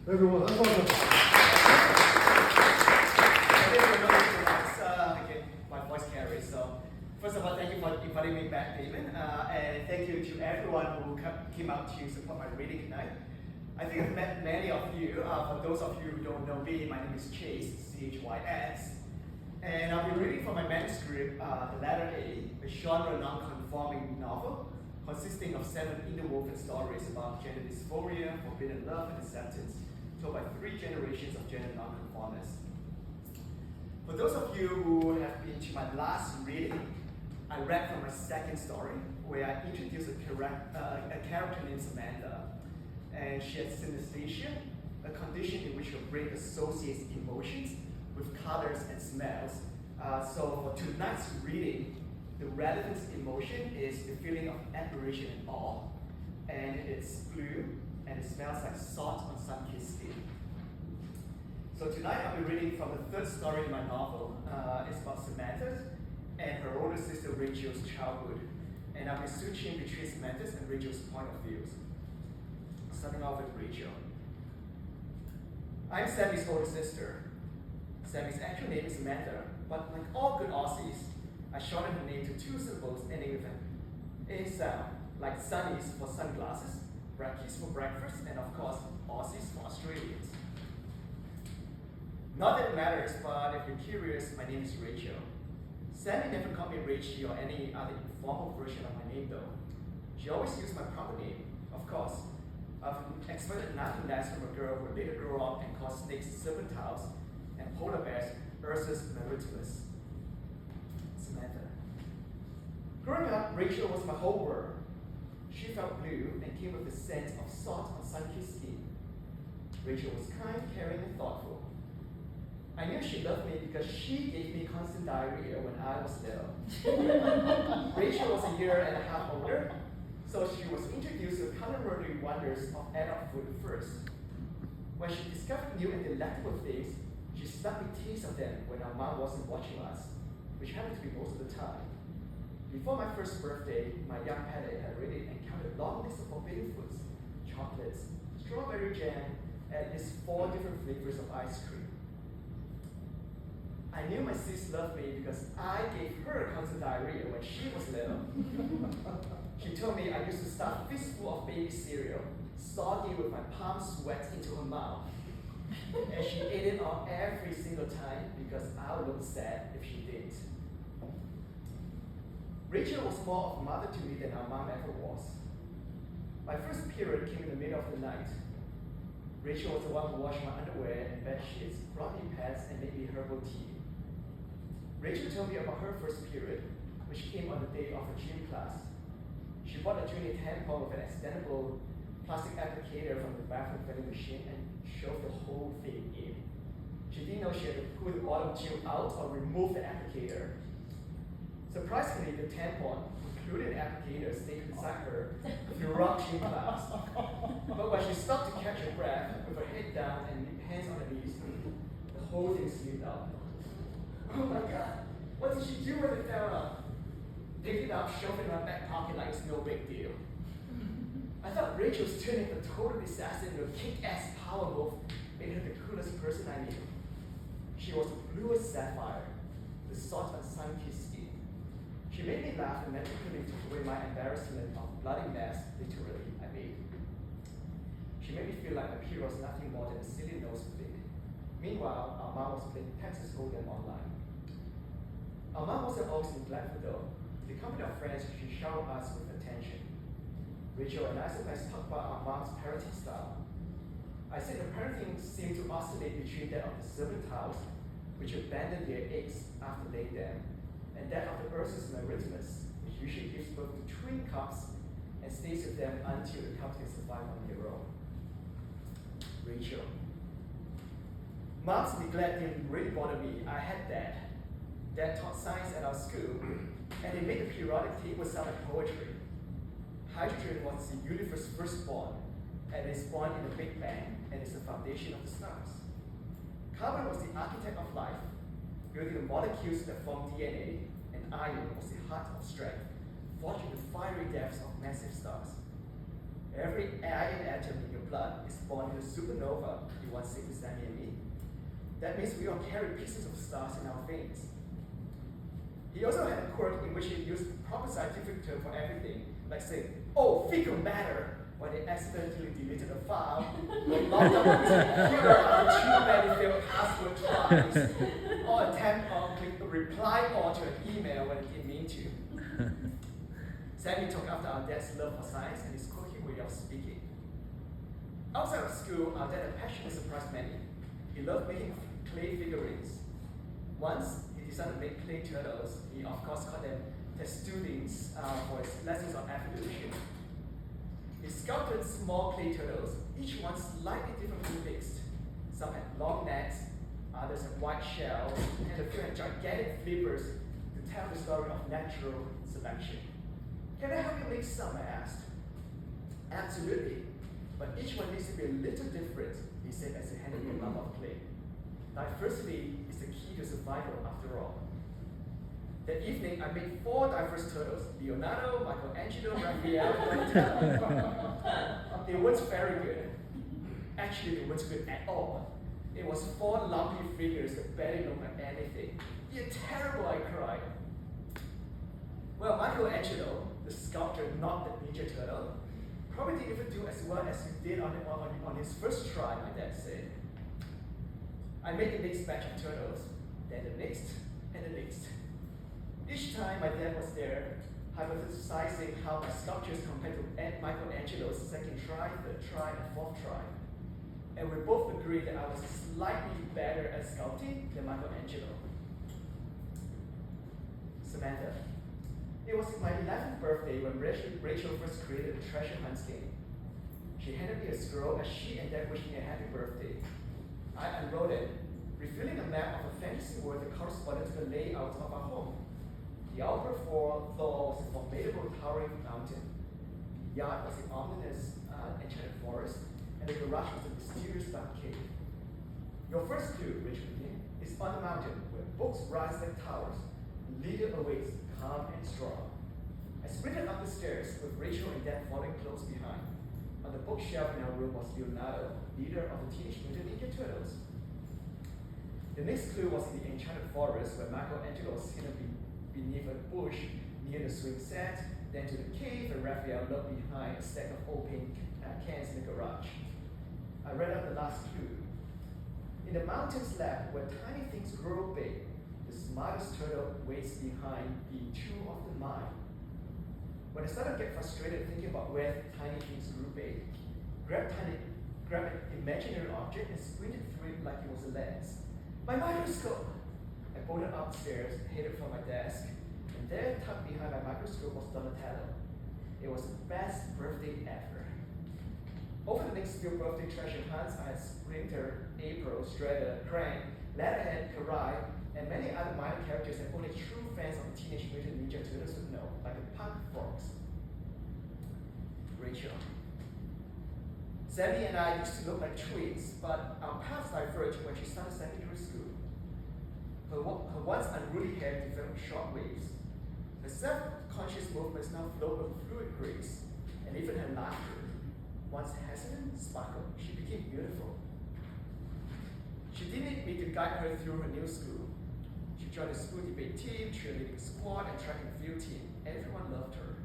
Everyone, let's welcome. Again, my voice carries. So, first of all, thank you for inviting me back, Damon. And thank you to everyone who came out to support my reading tonight. I think I've met many of you. For those of you who don't know me, my name is Chyx, Chyx. And I'll be reading from my manuscript, The Letter A, a genre-nonconforming novel consisting of 7 interwoven stories about gender dysphoria, forbidden love, and acceptance, told by 3 generations of genre-nonconformists. For those of you who have been to my last reading, I read from my second story, where I introduced a character named Samantha. And she has synesthesia, a condition in which her brain associates emotions with colors and smells. So for tonight's reading, the relevant emotion is the feeling of admiration and awe. And it's blue, and it smells like salt on sun-kissed skin. So tonight I'll be reading from the 3rd story in my novel. It's about Samantha and her older sister Rachel's childhood. And I'll be switching between Samantha's and Rachel's point of views. Starting off with Rachel. I'm Sammy's older sister. Sammy's actual name is Samantha, but like all good Aussies, I shortened her name to 2 syllables ending with an A sound, like sunnies for sunglasses, brekkies for breakfast, and of course, Aussies for Australians. Not that it matters, but if you're curious, my name is Rachel. Sammy never called me Rachel or any other informal version of my name though. She always used my proper name, of course. I've expected nothing less from a girl who later grew up and called snakes serpentiles and polar bears Ursus maritimus. Samantha. Growing up, Rachel was my whole world. She felt blue and came with the scent of salt on sun-kissed skin. Rachel was kind, caring, and thoughtful. I knew she loved me because she gave me constant diarrhea when I was little. Rachel was a year and a half older, so she was introduced to the culinary wonders of adult food first. When she discovered new and delectable things, she let me taste of them when our mom wasn't watching us, which happened to be most of the time. Before my first birthday, my young palate had already encountered a long list of forbidden foods, chocolates, strawberry jam, and at least 4 different flavors of ice cream. I knew my sis loved me because I gave her constant diarrhea when she was little. She told me I used to stuff a fistful of baby cereal, soggy with my palm sweat into her mouth. And she ate it all every single time because I would look sad if she didn't. Rachel was more of a mother to me than our mom ever was. My first period came in the middle of the night. Rachel was the one who washed my underwear and bed sheets, brought me pads, and made me herbal tea. Rachel told me about her first period, which came on the day of her gym class. She bought a junior tampon with an extendable plastic applicator from the bathroom vending machine and shoved the whole thing in. She didn't know she had to pull the bottom tube out or remove the applicator. Surprisingly, the tampon, including the applicator, stayed inside her throughout gym class. But when she stopped to catch her breath, with her head down and hands on her knees, the whole thing slipped out. Oh my God, what did she do when it fell out? Picked it up, shoved it in my back pocket like it's no big deal. I thought Rachel's turning a total disaster into a kick-ass power move made her the coolest person I knew. She was the bluest sapphire, the salt on sun-kissed skin. She made me laugh and magically took away my embarrassment of bloody mess, literally, I made. She made me feel like my period was nothing more than a silly nose flick. Meanwhile, our mom was playing Texas Hold'em online. Our mom wasn't always neglectful though. In the company of friends, she showered us with attention. Rachel and I sometimes talk about our mom's parenting style. I said the parenting seemed to oscillate between that of the serpentiles, which abandon their eggs after laying them, and that of the Ursus maritimus, which usually gives birth to twin cubs and stays with them until the cubs can survive on their own. Rachel. Mom's neglect didn't really bother me. I had Dad. Dad taught science at our school, and they made the periodic table sound like poetry. Hydrogen was the universe's firstborn, and it spawned in the Big Bang, and is the foundation of the stars. Carbon was the architect of life, building the molecules that form DNA, and iron was the heart of strength, forged in the fiery depths of massive stars. Every iron atom in your blood is born in a supernova, he once said to Sammy and me. That means we all carry pieces of stars in our veins. He also had a quirk in which he used proper scientific term for everything, like saying, oh, fecal matter, when he accidentally deleted a file, or logged up on his computer after too many failed password tries, or attempt on click the reply all to an email when he didn't mean to. Sammy took after our dad's love for science and his quirky way of speaking. Outside of school, our dad had passionately surprised many. He loved making clay figurines. Once, he decided to make clay turtles. He, of course, called them testudines for his lessons on evolution. He sculpted small clay turtles, each one slightly differently fixed. Some had long necks, others had white shells, and a few had gigantic flippers to tell the story of natural selection. Can I help you make some? I asked. Absolutely, but each one needs to be a little different, he said as he handed me a lump of clay. Diversity is the key to survival, after all. That evening, I made 4 diverse turtles: Leonardo, Michelangelo, Raphael, Donatello. They weren't very good. Actually, they weren't good at all. It was 4 lumpy figures that barely looked like anything. You're terrible, I cried. Well, Michelangelo, the sculptor, not the Ninja Turtle, probably didn't even do as well as he did on his first try, my dad said. I made the next batch of turtles, then the next, and the next. Each time my dad was there, hypothesizing how my sculptures compared to Michelangelo's second try, third try, and fourth try. And we both agreed that I was slightly better at sculpting than Michelangelo. Samantha. It was my 11th birthday when Rachel first created a treasure hunt game. She handed me a scroll as she and Dad wished me a happy birthday. I unrolled it, revealing a map of a fantasy world that corresponded to the layout of our home. The upper floor was a formidable towering mountain. The yard was an ominous enchanted forest, and the garage was a mysterious dark cave. Your first clue, Rachel began, is on the mountain where books rise like towers. Leader awaits, calm and strong. I sprinted up the stairs with Rachel and Dad following close behind. On the bookshelf in our room was Leonardo, leader of the Teenage Mutant Ninja Turtles. The next clue was in the enchanted forest where Michelangelo was hidden beneath a bush near the swing set, then to the cave where Raphael lurked behind a stack of old paint cans in the garage. I read out the last clue. In the mountain's lap where tiny things grow big, the smartest turtle waits behind, being true of the mind. When I started to get frustrated thinking about where tiny things grew big, grabbed an imaginary object and squinted through it like it was a lens. My microscope! I bolted upstairs, headed for my desk, and there, tucked behind my microscope, was Donatello. It was the best birthday ever. Over the next few birthday treasure hunts, I had Splinter, April, Shredder, Krang, Leatherhead, Karai, and many other minor characters that only true fans of the Teenage Mutant Ninja Turtles would know, like the Punk Frogs. Rachel. Sammy and I used to look like twins, but our paths diverged when she started secondary school. Her once unruly hair developed short waves. Her self-conscious movements now flowed with fluid grace, and even her laughter, once hesitant, sparkled. She became beautiful. She didn't need me to guide her through her new school. She joined the school debate team, cheerleading squad, and track and field team. Everyone loved her.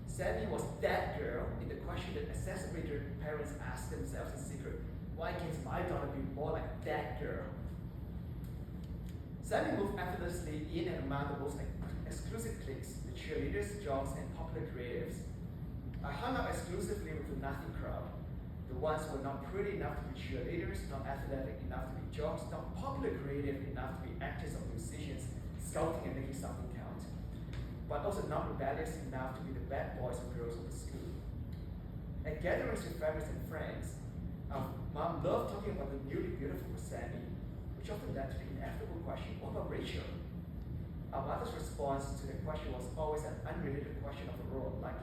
Sammy was that girl in the question that exacerbated parents asked themselves in secret, why can't my daughter be more like that girl? Sammy moved effortlessly in and among the most exclusive cliques, the cheerleaders, jocks, and popular creatives. I hung out exclusively with the nothing crowd, the ones who were not pretty enough to be cheerleaders, not athletic enough to be jocks, not popular creative enough to be actors or musicians, scouting and making something count, but also not rebellious enough to be the bad boys and girls of the school. At gatherings with families and friends, our mom loved talking about the newly beautiful Sammy, which often led to the inevitable question, what about Rachel? Our mother's response to the question was always an unrelated question of the world, like,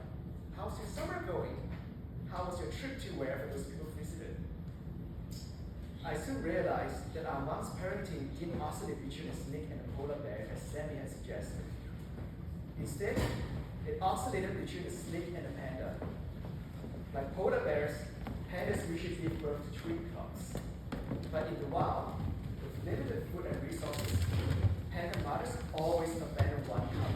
how's your summer going? How was your trip to wherever those people visited? I soon realized that our mom's parenting didn't oscillate between a snake and a polar bear, as Sammy had suggested. Instead, it oscillated between a snake and a panda. Like polar bears, panda species give birth to twin cubs. But in the wild, with limited food and resources, panda mothers always abandon one cub